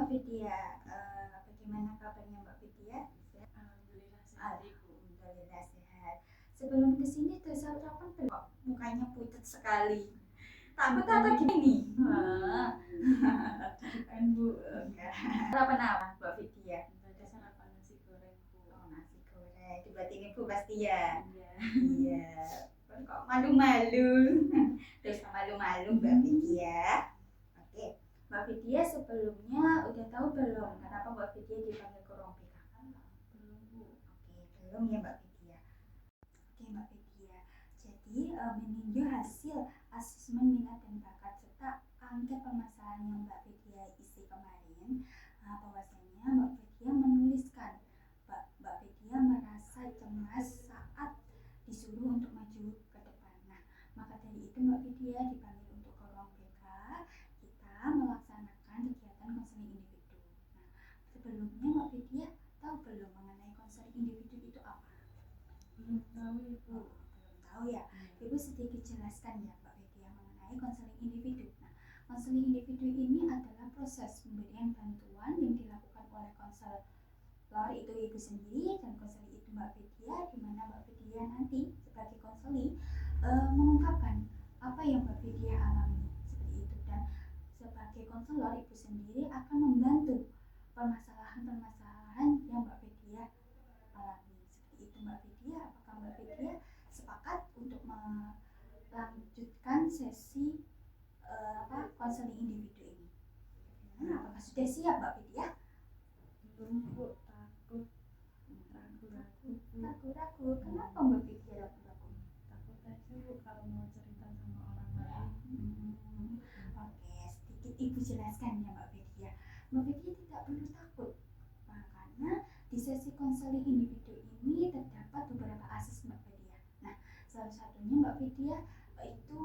Mbak Vidya. Bagaimana kabarnya Mbak Vidya? Alhamdulillah sehat Ibu. Alhamdulillah sehat. Sebelum kesini tuh sarapan belum? Kok mukanya pucat sekali. Takut atau gini? Bukan Bu. Sarapan apa Mbak Vidya? Ada sarapan nasi goreng Bu. Oh, nasi goreng. Berarti ini Bu pasti ya? Iya. Iya. Kok malu-malu? Terus malu-malu Mbak Vidya. Oke, Mbak Vidya sebelumnya udah tahu belum kenapa Mbak Vidya dipanggil ke ruang BK? Belum Bu. Oke, belum ya Mbak Vidya. Oke Mbak Vidya, jadi meninjau hasil asesmen minat dan bakat serta angket permasalahan yang Mbak Vidya isi kemarin, bahwasanya Mbak Vidya menuliskan Mbak Vidya merasa cemas saat disuruh untuk maju ke depan. Nah, maka dari itu Mbak Vidya dipanggil untuk ke ruang BK. Kita melaksanakan kegiatan konseling individu. Nah, sebelumnya Mbak Vidya tahu belum mengenai konseling individu itu apa? Belum tahu Ibu. Belum tahu ya. Ibu sedikit jelaskan ya Mbak Vidya mengenai konseling individu. Nah, konseling individu ini adalah proses pemberian bantuan yang dilakukan oleh konselor itu Ibu sendiri dan konseling itu Mbak Vidya, di mana Mbak Vidya nanti sebagai konseling mengungkapkan apa yang Mbak Vidya alami seperti itu, dan sebagai konselor Ibu sendiri akan membantu permasalahan-permasalahan yang Mbak Vidya alami seperti itu Mbak Vidya. Apakah Mbak Vidya sepakat untuk melanjutkan sesi konseling individu ini? Apakah sudah siap Mbak Vidya? Belum Bu. Takut. Ragu-ragu. Kenapa Mbak Vidya ragu-ragu? Takut aja Bu kalau mau cerita sama orang lain. Oke, sedikit Ibu jelaskan ya Mbak Vidya. Mbak Vidya tidak perlu takut, karena di sesi konseling individu ini terdapat beberapa asas Mbak Vidya. Nah, salah satunya Mbak Vidya itu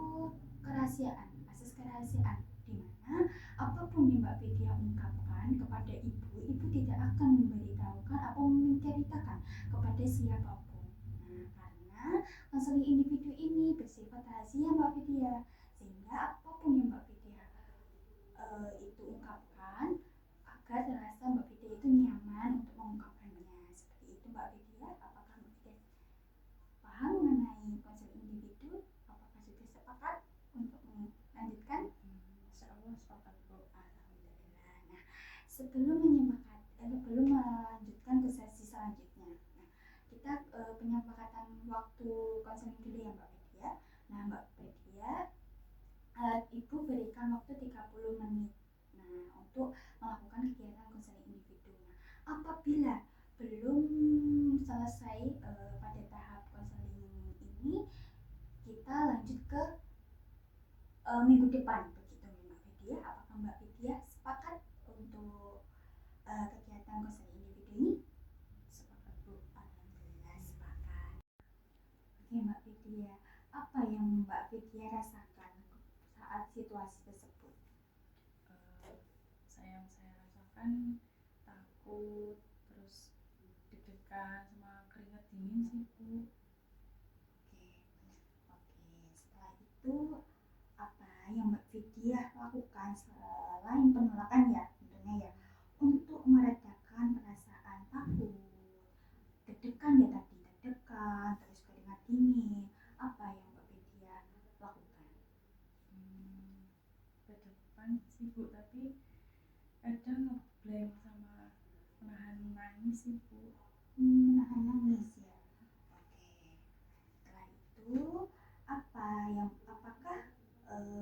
kerahasiaan, asas kerahasiaan, di mana apapun yang Mbak Vidya ungkapkan kepada Ibu tidak akan memberitahukan atau menceritakan kepada siapapun. Nah, karena konseling individu ini bersifat rahasia Mbak Vidya, sehingga apapun yang Mbak Vidya itu ungkapkan agar terasa Mbak Vidya itu nyaman untuk mengungkapkannya. Seperti itu Mbak Vidya. Apakah Mbak Vidya paham mengenai konseling individu? Apakah sudah sepakat untuk melanjutkan? Insya Allah sepakat Bu. Alhamdulillah. Nah, sebelum melanjutkan ke sesi selanjutnya, nah, kita penyepakatan waktu konseling dulu ya Mbak Vidya. Nah, Mbak Vidya, Ibu berikan waktu 30 menit untuk melakukan kegiatan konseling individu. Nah, apabila belum selesai pada tahap konseling ini, kita lanjut ke minggu depan, begitu Mbak Vidya. Apakah Mbak Vidya sepakat untuk kegiatan konseling individu ini? Sepakat Bu. Alhamdulillah sepakat. Oke Mbak Vidya, apa yang Mbak Vidya rasakan saat situasi tersebut? Yang saya rasakan takut, terus deg-degan sama keringat dingin sih Bu. Oke. Setelah itu apa yang Mbak Vidya lakukan selain penolakan ya tentunya ya, untuk meredakan perasaan takut, deg-degan ya tadi, deg-degan, terus keringat dingin, apa yang Mbak Vidya lakukan? Ke depan sih Bu, tapi kadang ngeblank sama menahan nangis sih Bu. Menahan nangis ya. Oke. Setelah itu apakah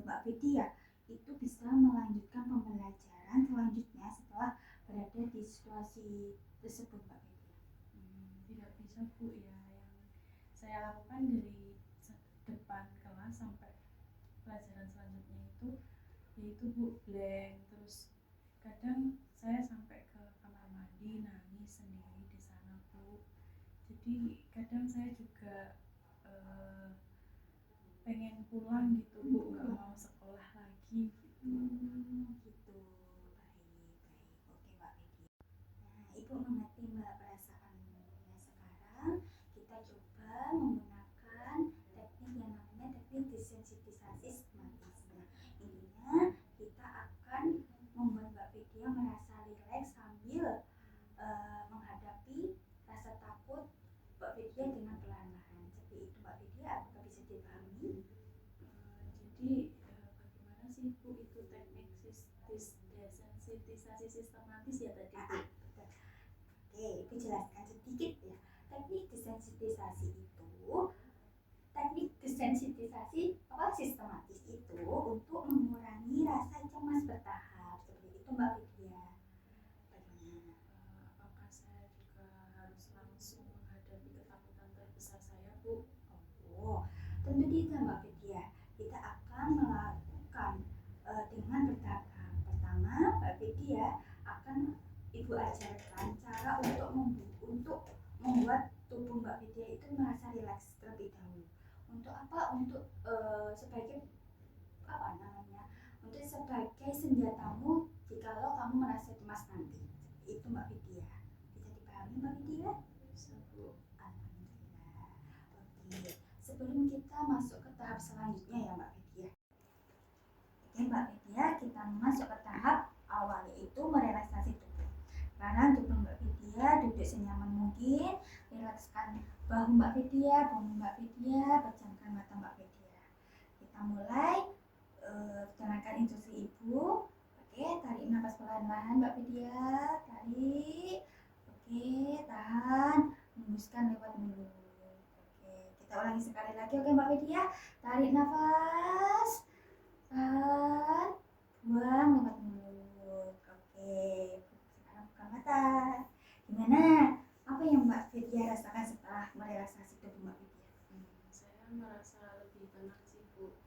Mbak Vidya itu bisa melanjutkan pembelajaran selanjutnya setelah berada di situasi tersebut Mbak Vidya? Tidak bisa Bu ya. Yang saya lakukan dari depan kelas sampai pelajaran selanjutnya itu yaitu Bu blank. Terus kadang saya sampai ke kamar mandi nangis sendiri di sana Bu. Jadi kadang saya juga pengen pulang gitu Bu, nggak mau sekolah lagi gitu. Gitu. Baik. Oke Mbak Vidya. Nah, Ibu mengerti Mbak perasaannya. Sekarang kita coba menggunakan teknik yang namanya teknik desensitisasi sistematis. Nah, intinya kita akan membuat Mbak Vidya merasa sistematis ya tadi Bu. Betul. Oke, Ibu jelaskan sedikit ya. Teknik desensitisasi apa sistematis itu untuk mengurangi rasa cemas bertahap. Seperti itu Mbak Vidya. Bagaimana? Apakah saya juga harus langsung menghadapi ketakutan terbesar saya Bu? Oh, tentu tidak Mbak Vidya. Kita akan melakukan dengan bertahap. Pertama, Mbak Vidya akan Ibu ajarkan cara untuk membuat tubuh Mbak Vidya itu merasa rileks terlebih dahulu. Untuk apa? Untuk sebagai apa namanya? Untuk sebagai senjatamu jikalau kamu merasa cemas nanti. Itu Mbak Vidya. Bisa dipahami Mbak Vidya? Bisa Bu. Alhamdulillah. Oke, sebelum kita masuk ke tahap selanjutnya ya Mbak Vidya. Oke Mbak Vidya, kita masuk ke tahap awal yaitu merelaksasi tubuh. Sekarang tubuh Mbak Vidya duduk senyaman mungkin, rilekskan bahu Mbak Vidya, punggung Mbak Vidya, pejamkan mata Mbak Vidya. Kita mulai jalankan instruksi Ibu. Oke, tarik nafas perlahan-lahan Mbak Vidya, tarik. Oke, tahan, hembuskan lewat mulut. Oke, kita ulangi sekali lagi. Oke Mbak Vidya, tarik nafas, tahan, buang lewat mulut. Oke, sekarang buka mata. Gimana? Apa yang Mbak Vidya rasakan setelah merelaksasi tubuh Mbak Vidya? Saya merasa lebih tenang sih Bu.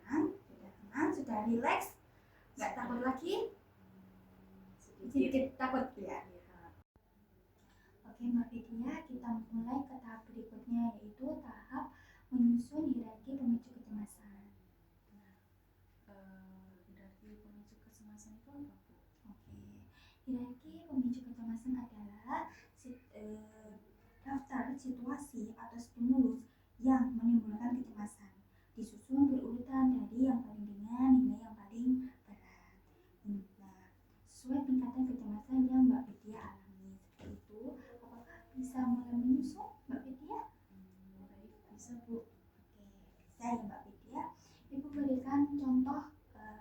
Tenang, sudah rileks, nggak takut lagi? Sedikit. Sedikit takut ya. Ya. Oke Mbak Vidya, kita mulai ke tahap berikutnya yaitu tahap menyusun hierarki pemicu kecemasan. Hierarki pemicu kecemasan itu apa Bu? Oke, hierarki pemicu kecemasan adalah daftar situasi atau stimulus yang menimbulkan kecemasan, disusun berurutan dari yang paling ringan hingga yang paling berat. Nah, sesuai tingkatan kecemasan yang Mbak Vidya alami. Seperti itu, apakah bisa mulai menyusun Mbak Vidya? Baik, bisa Bu. Oke, bisa ya Mbak Vidya. Ibu berikan contoh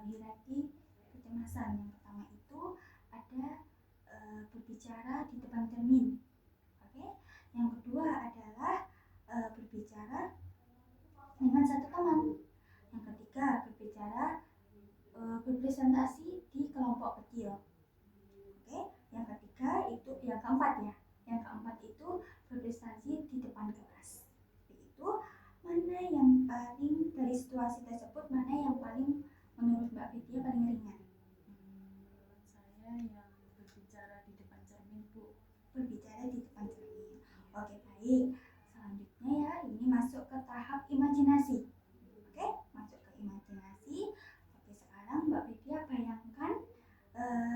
hierarki kecemasan. Yang pertama itu ada berbicara di depan cermin. Oke. Yang kedua adalah berbicara dengan satu teman. Yang ketiga berbicara berpresentasi di kelompok kecil. Oke. Yang ketiga itu yang keempat ya. Yang keempat itu berpresentasi di depan kelas. Seperti itu. Mana yang paling dari situasi tersebut mana yang paling menurut Mbak Vidya paling ringan? Menurut saya yang berbicara di depan cermin Bu. Berbicara di depan cermin. Oke baik. Selanjutnya ya ini masuk ke tahap imajinasi. Oke, masuk ke imajinasi. Oke sekarang Mbak Vidya bayangkan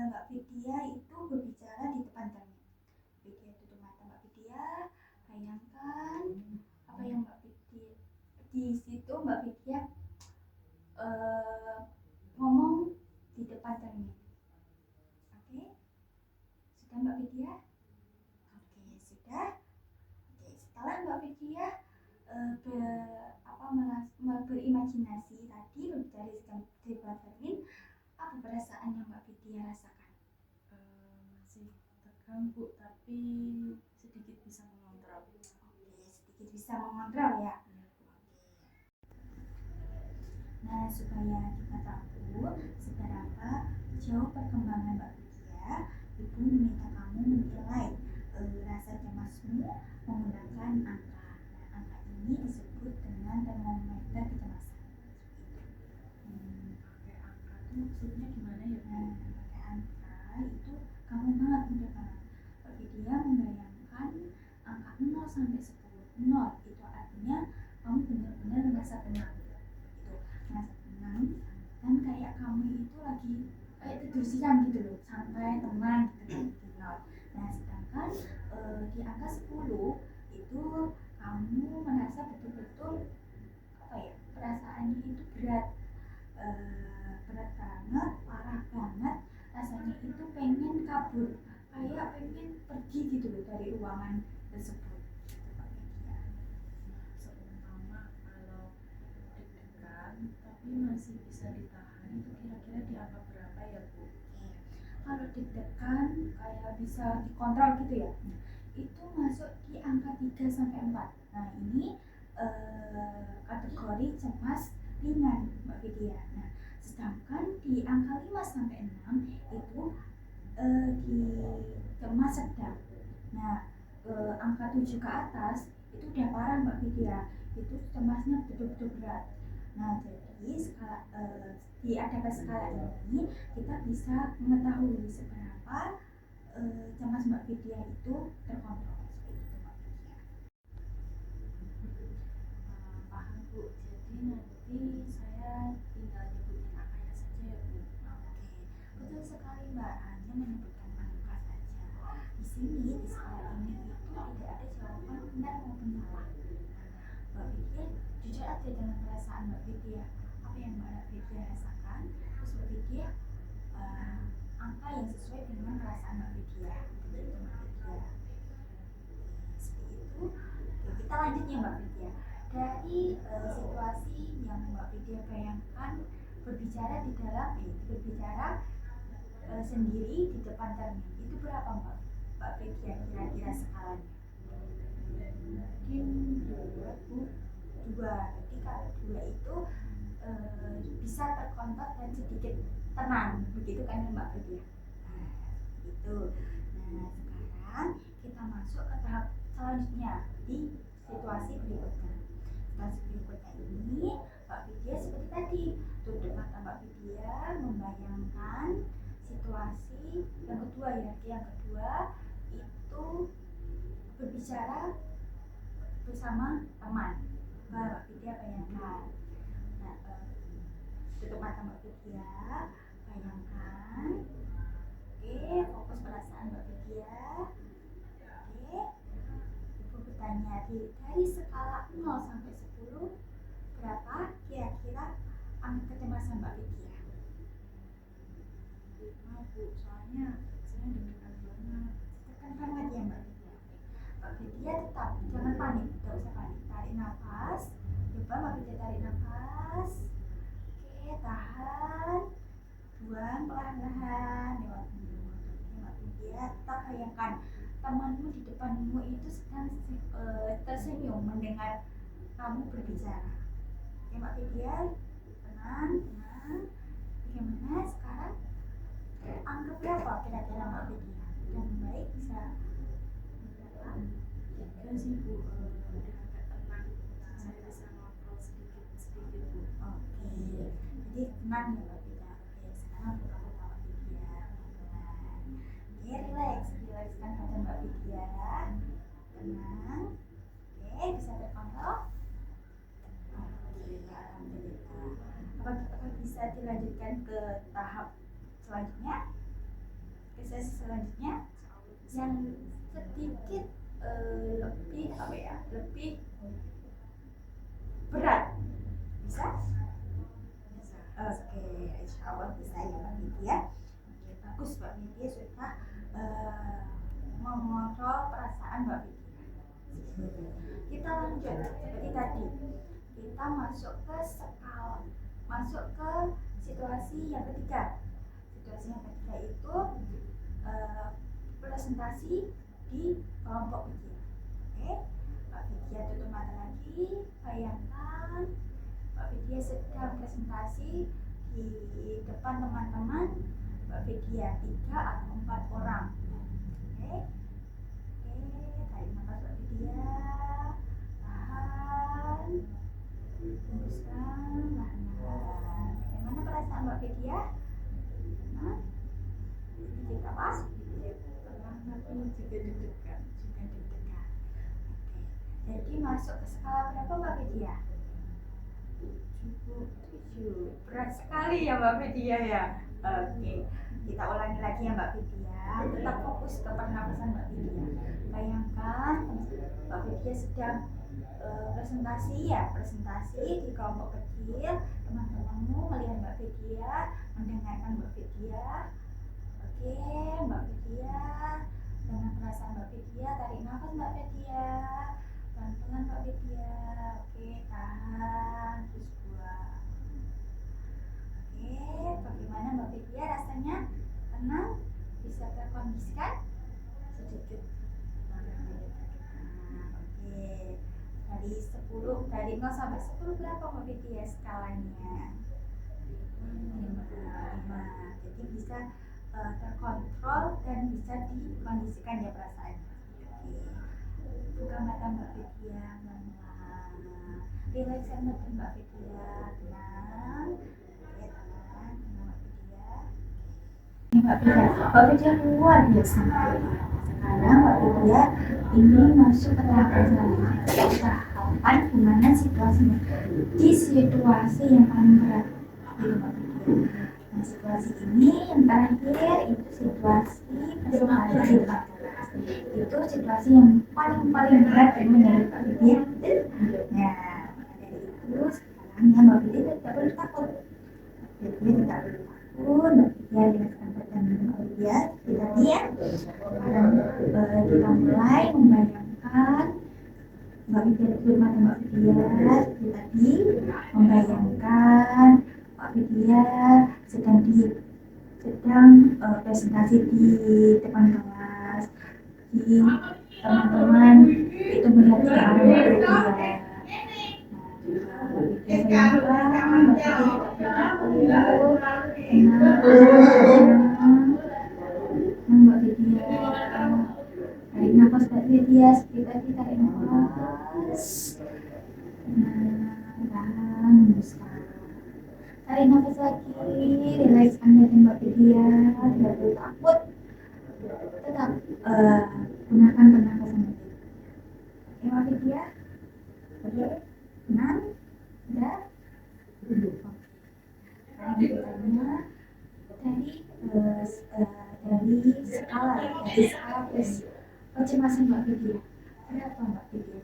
Mbak Vidya itu berbicara di depan cermin. Vidya tutup mata Mbak Vidya. Bayangkan apa yang Mbak Vidya di situ Mbak Vidya ngomong di depan cermin. Oke, sudah Mbak Vidya? Oke, sudah. Oke, setelah Mbak Vidya berimajinasi tadi berbicara di depan cermin, apa perasaan yang Mbak Vidya rasakan? Masih tegang Bu, tapi sedikit bisa mengontrol. Oke, sedikit bisa mengontrol ya. Nah, supaya kita tahu seberapa jauh perkembangan Mbak Vidya, Ibu meminta kamu menilai rasa cemasmu menggunakan angka. Nah, angka ini disebut dengan termometer kecemasan. Pakai angka itu maksudnya gimana ya Bu? Nah, pakai angka itu kamu banget mudah banget. Mbak Vidya membayangkan angka 0 sampai 10. 0 itu artinya kamu benar-benar merasa tenang. Merasa tenang dan kayak kamu itu lagi kayak tidur siang gitu loh, santai tenang gitu kan. Nah sedangkan di angka 10 itu kamu merasa betul-betul apa ya, perasaannya itu berat, berat banget, parah banget, rasanya itu pengen kabur, kayak pengen pergi gitu loh dari ruangan tersebut. Seumpama kalau deg-degan tapi masih bisa ditahan, itu kira-kira di angka berapa ya Bu? Kalau deg-degan ditekan kayak bisa dikontrol gitu ya, itu masuk di angka 3 sampai 4. Nah ini kategori cemas ringan Mbak Vidya. Nah sedangkan di angka 5 sampai 6 itu di cemas sedang. Nah angka 7 ke atas itu udah parah Mbak Vidya, itu cemasnya betul-betul berat. Nah jadi diadakan skala ini kita bisa mengetahui seberapa cemas Mbak Vidya itu terkontrol seperti itu Mbak Vidya. Paham Bu, jadi nanti saya tinggal nyebutin angkanya saja ya Bu. Oke, betul sekali Mbak, hanya menyebutkan angka saja. Di sini di skala ini itu tidak ada jawaban benar maupun salah. Mbak Vidya jujur aja dengan perasaan Mbak Vidya, apa yang Mbak Vidya rasakan, terus Mbak Vidya angka yang sesuai dengan perasaan Mbak Vidya. Begitu Mbak Vidya. Seperti itu. Oke, kita lanjut ya Mbak Vidya. Dari situasi yang Mbak Vidya bayangkan berbicara sendiri di depan cermin, itu berapa Mbak Vidya kira-kira skalanya? Mungkin 2 Bu. 2. Jadi kalau 2 itu bisa terkontrol dan sedikit tenang, begitu kan Mbak Vidya? Nah, itu. Nah, sekarang kita masuk ke tahap selanjutnya di situasi berikutnya. Situasi berikutnya ini Mbak Vidya seperti tadi, tutup mata Mbak Vidya membayangkan situasi yang kedua ya. Yang kedua itu berbicara bersama teman. Mbak Vidya bayangkan. Nah, tutup mata Mbak Vidya, bayangkan. Oke, fokus perasaan Mbak Vidya. Oke, Ibu bertanya dari skala 0 sampai 10 berapa kira-kira angka kecemasan Mbak Vidya? 5 Bu, soalnya saya deg-degan banget. Tekan banget ya Mbak Vidya. Mbak Vidya tetap jangan panik, tidak usah panik. Tarik nafas, coba Mbak Vidya tarik nafas. Oke, tahan, buang perlahan-lahan lewat mulut. Oke Mbak Vidya, tetap bayangkan temanmu di depanmu itu sedang tersenyum mendengar kamu berbicara. Oke Mbak Vidya, tenang, tenang. Bagaimana sekarang? Angka berapa kira-kira Mbak Vidya? Yang baik bisa berapa? 3 sih Bu, udah agak tenang. Saya bisa ngobrol sedikit-sedikit Bu. Oke, jadi tenang ya Mbak Vidya. Oke, sekarang aku tahu Mbak Vidya pelan-pelan. Oke, rilekskan badan Mbak Vidya. Tenang. Oke, bisa terkontrol. Oke, alhamdulillah. Apakah bisa dilanjutkan ke tahap selanjutnya? Ke sesi selanjutnya yang sedikit lebih apa ya? Lebih berat. Bisa? Oke, insya Allah bisa ya Mbak Vidya. Oke, bagus Mbak Vidya sudah mengontrol perasaan Mbak Vidya. Kita lanjut seperti tadi. Kita masuk ke situasi yang ketiga. Situasi yang ketiga itu presentasi di kelompok kecil. Oke, Mbak Vidya tutup mata lagi, bayangkan Mbak Vidya sedang presentasi di depan teman-teman Mbak Vidya 3 atau 4 orang. Oke, tarik nafas Mbak Vidya, tahan, hembuskan perlahan-lahan. Bagaimana perasaan Mbak Vidya? Sedikit apa? Tenang tapi juga deg-degan. Oke, jadi masuk ke skala berapa Mbak Vidya? 7. Berat sekali ya Mbak Vidya ya. Oke, kita ulangi lagi ya Mbak Vidya. Tetap fokus ke pernapasan Mbak Vidya. Bayangkan Mbak Vidya sedang presentasi di kelompok kecil. Teman-temanmu melihat Mbak Vidya, mendengarkan Mbak Vidya. Oke, Mbak Vidya, dengan perasaan Mbak Vidya, tarik nafas Mbak Vidya, pelan-pelan Mbak Vidya. Oke, tahan, terus buang. Oke, bagaimana Mbak Vidya rasanya? Tenang? Bisa bisa terkondisikan sedikit. Oke, dari 10, dari 0 sampai 10 berapa Mbak Viti ya skalanya? 5. Jadi bisa terkontrol dan bisa dikondisikan ya perasaannya. Oke, buka mata Mbak Viti ya, relaxkan mata Mbak Viti ya, tenang. Oke, tenang Mbak Viti ya. Mbak Vidya luar biasa. Sekarang Mbak Vidya ini masuk ke tahapan selanjutnya, tahapan gimana situasinya di situasi yang paling berat gitu Mbak Vidya. Nah, situasi ini yang terakhir itu situasi presentasi di depan kelas. Itu situasi yang paling berat menurut Mbak Vidya. Nah, dari itu sekarang ya Mbak Vidya tidak perlu takut. Mbak Vidya tidak perlu takut. Mbak Vidya jelaskan pertanyaan Mbak Vidya tadi ya. Sekarang kita mulai membayangkan Mbak Vidya tutup mata Mbak Vidya seperti tadi, membayangkan Mbak Vidya sedang presentasi di depan kelas, di teman-teman itu melihat ke arah Mbak Vidya. Mbak Vidya tarik nafas Mbak Vidya seperti tadi, tarik nafas dan hembuskan, tarik nafas lagi, relaxkan badan Mbak Vidya, tidak perlu takut, tetap gunakan pernafasan Mbak Mbak Vidya. Oke, tenang, udah. Sekarang ditanya dari skala kecemasan Mbak Vidya berapa Mbak Vidya?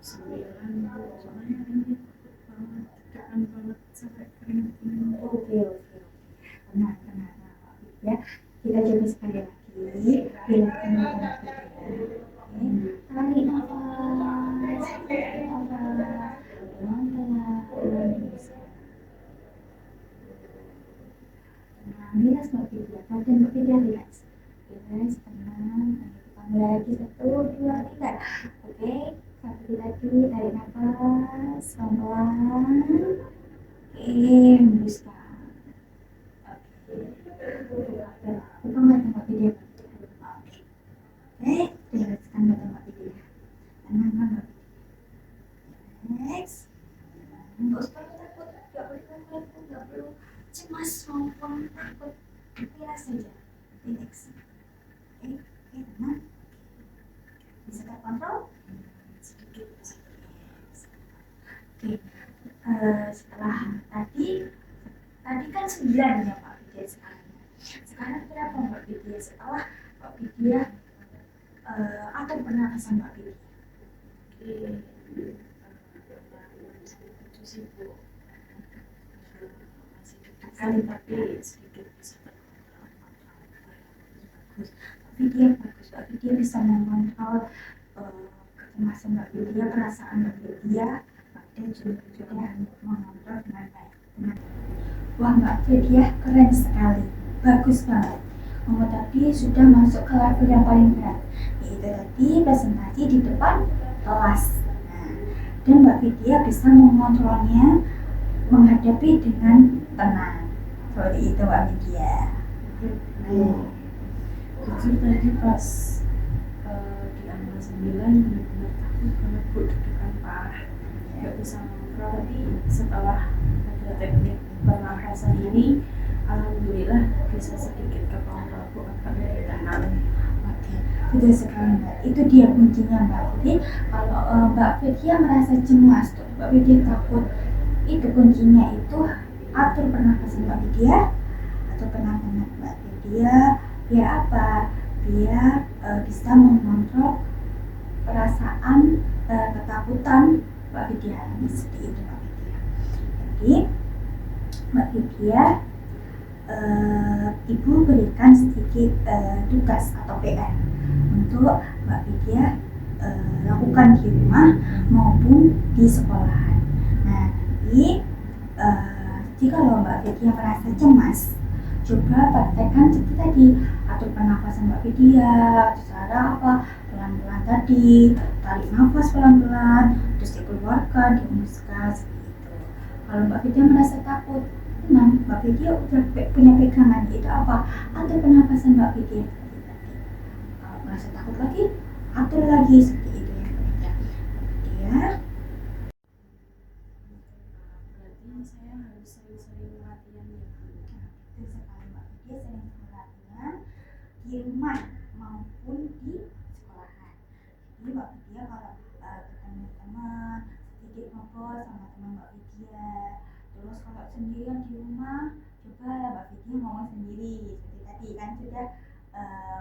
9, soalnya ini tekan banget sampai keringat ini. Oke. Tenang Mbak Vidya. Kita coba sekali lagi. Bilaskan Mbak Vidya. Tarik nafas, pelan-pelan. Relax Mbak Vidya, badan Mbak Vidya relax, tenang. Kita mulai lagi 1, 2, 3. Oke, seperti tadi, tarik nafas pelan-pelan. Oke, hembuskan. Buka mata Mbak Vidya. Oke, relaxkan mata Mbak Vidya. Tenang Mbak Vidya. Relax. Nggak usah takut, nggak perlu cemas maupun takut, relax saja, relax. Oke, tenang, bisa terkontrol sedikit. Oke, setelah tadi kan 9 ya Pak Vidya sekarang berapa Mbak Vidya setelah Mbak Vidya atur pernafasan Mbak Vidya? Sibuk sekali tapi sedikit bisa bagus. Mbak Vidya bisa mengontrol kecemasan Mbak Vidya, perasaan Mbak Vidya. Mbak Vidya sudah mengontrol dengan baik. Wah Mbak Vidya keren sekali, bagus banget. Kamu tadi sudah masuk ke level yang paling berat, yaitu tadi presentasi di depan kelas. Dan Mbak Vidya bisa mengontrolnya, menghadapi dengan tenang. Seperti itu Mbak Vidya. Jujur tadi pas di angka 9 benar-benar takut banget Bu, deg-degan parah, nggak bisa mengontrol. Tapi setelah ada teknik pernafasan ini, alhamdulillah bisa sedikit kekontrol Bu, agak lebih tenang. Oke, betul sekali Mbak. Itu dia kuncinya Mbak. Jadi kalau Mbak Vidya merasa cemas tuh, Mbak Vidya takut, itu kuncinya itu atur pernafasan Mbak Vidya, atau pernafasan Mbak Vidya. Biar apa? Biar bisa mengontrol perasaan ketakutan Mbak Vidya. Seperti itu Mbak Vidya. Jadi Mbak Vidya, Ibu berikan sedikit tugas atau PR untuk Mbak Vidya lakukan di rumah maupun di sekolahan. Nah, jika Mbak Vidya merasa cemas, coba praktekkan seperti tadi, atur pernapasan Mbak Vidya, cara apa, pelan-pelan tadi, tarik nafas pelan-pelan, terus dikeluarkan, dihembuskan seperti itu. Kalau Mbak Vidya merasa takut, tenang, Mbak Vidya udah punya pegangan, itu apa, atur pernapasan Mbak Vidya seperti tadi. Kalau merasa takut lagi, atur lagi seperti itu ya Mbak Vidya. Ya. Berarti saya harus sering-sering latihan ya Bu. Betul sekali Mbak Vidya, sering latihan di rumah maupun di sekolahan. Jadi Mbak Vidya kalau ketemu teman sedikit ngobrol sama teman Mbak Vidya. Terus kalau sendirian di rumah, coba Mbak Vidya ngomong sendiri seperti tadi kan sudah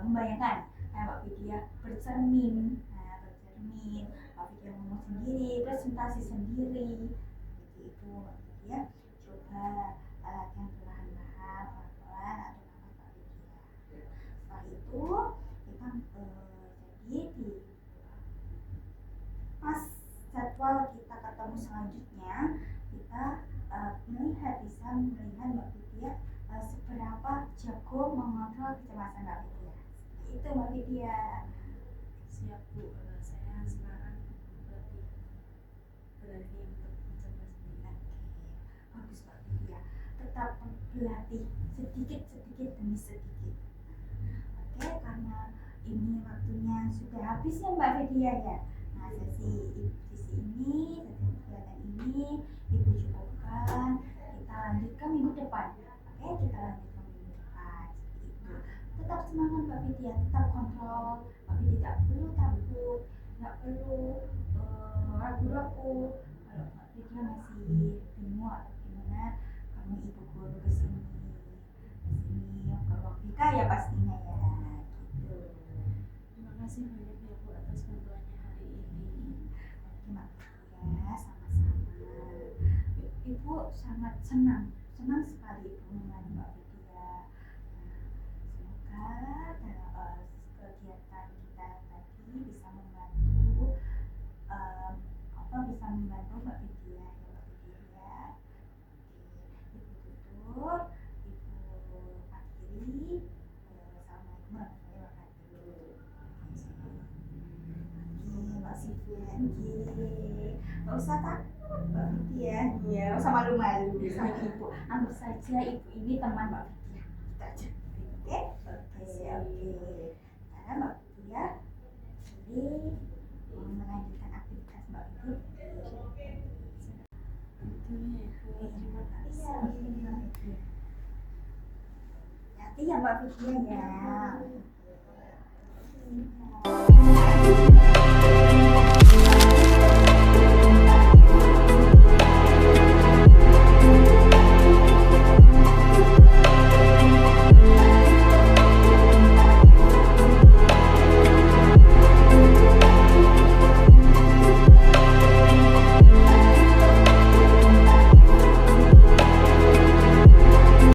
membayangkan Mbak Vidya bercermin, Mbak Vidya ngomong sendiri, presentasi sendiri, seperti itu Mbak Vidya. Coba latihan perlahan-lahan, pelan-pelan atau nafas Mbak Vidya. Setelah itu kita jadi di pas jadwal kita ketemu selanjutnya, kita bisa melihat Mbak Vidya seberapa jago mengontrol kecemasan Mbak Vidya. Seperti itu Mbak Vidya. Siap Bu, saya sekarang berarti berani untuk mencoba sendiri. Bagus Mbak Vidya. Tetap berlatih sedikit demi sedikit. Oke, karena ini waktunya sudah habis ya Mbak Vidya ya. Nah, sesi ini, sesi kegiatan ini Ibu cukupkan. Kita lanjutkan minggu depan. Oke, kita lanjutkan minggu depan. Seperti itu. Tetap semangat Mbak Vidya, tetap kontrol. Mbak Vidya tidak perlu takut, tidak perlu ragu-ragu. Kalau Mbak Vidya masih bingung atau gimana, kamu Ibu guru kesini ke ruang BK ya pastinya ya. Gitu. Terima kasih banyak ya Bu atas bantuannya hari ini. Terima kasih ya, sama-sama. Ibu sangat senang sekali Ibu menemani Mbak Vidya. Nah, semoga kegiatan kita tadi bisa membantu Mbak Vidya ya Mbak Vidya ya. Ibu tutup, Ibu akhiri. Assalamualaikum warahmatullahi wabarakatuh. Mbak Vidya, nggak usah takut Mbak Vidya, ya, nggak usah malu-malu sama Ibu. Anggap saja Ibu ini teman Mbak Vidya. Kita aja, oke? Oke. Sekarang Mbak Vidya, jadi melanjutkan aktivitas Mbak Vidya. Terima kasih. Hati ya Mbak Vidya ya.